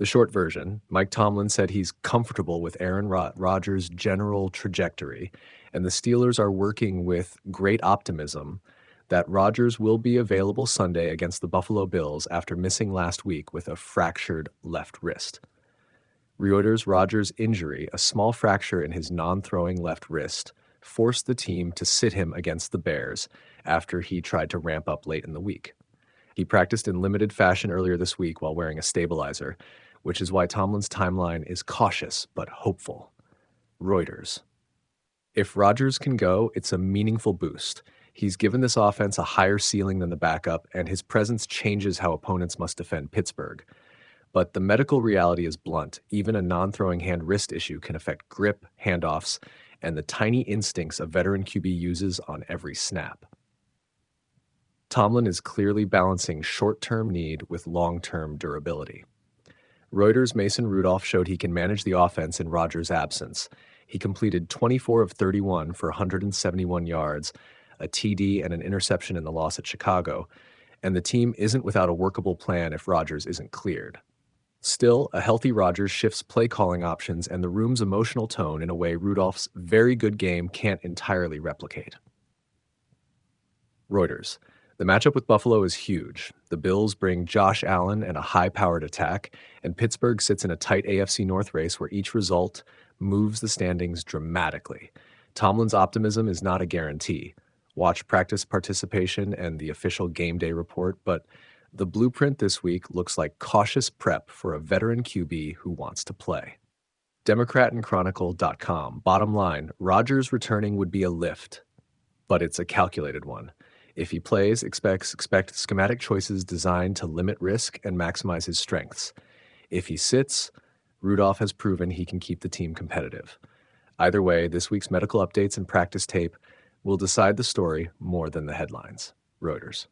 The short version, Mike Tomlin said he's comfortable with Aaron Rodgers' general trajectory, and the Steelers are working with great optimism that Rodgers will be available Sunday against the Buffalo Bills after missing last week with a fractured left wrist. Reuters' Rodgers' injury, a small fracture in his non-throwing left wrist, forced the team to sit him against the Bears after he tried to ramp up late in the week. He practiced in limited fashion earlier this week while wearing a stabilizer, which is why Tomlin's timeline is cautious but hopeful. Reuters. If Rodgers can go, it's a meaningful boost. He's given this offense a higher ceiling than the backup, and his presence changes how opponents must defend Pittsburgh. But the medical reality is blunt. Even a non-throwing hand-wrist issue can affect grip, handoffs, and the tiny instincts a veteran QB uses on every snap. Tomlin is clearly balancing short-term need with long-term durability. Reuters' Mason Rudolph showed he can manage the offense in Rodgers' absence. He completed 24 of 31 for 171 yards, a TD and an interception in the loss at Chicago, and the team isn't without a workable plan if Rodgers isn't cleared. Still, a healthy Rodgers shifts play-calling options and the room's emotional tone in a way Rudolph's very good game can't entirely replicate. Reuters. The matchup with Buffalo is huge. The Bills bring Josh Allen and a high-powered attack, and Pittsburgh sits in a tight AFC North race where each result moves the standings dramatically. Tomlin's optimism is not a guarantee. Watch practice participation and the official game day report, but the blueprint this week looks like cautious prep for a veteran QB who wants to play. DemocratandChronicle.com. Bottom line, Rodgers returning would be a lift, but it's a calculated one. If he plays, expect schematic choices designed to limit risk and maximize his strengths. If he sits, Rudolph has proven he can keep the team competitive. Either way, this week's medical updates and practice tape will decide the story more than the headlines. Reuters.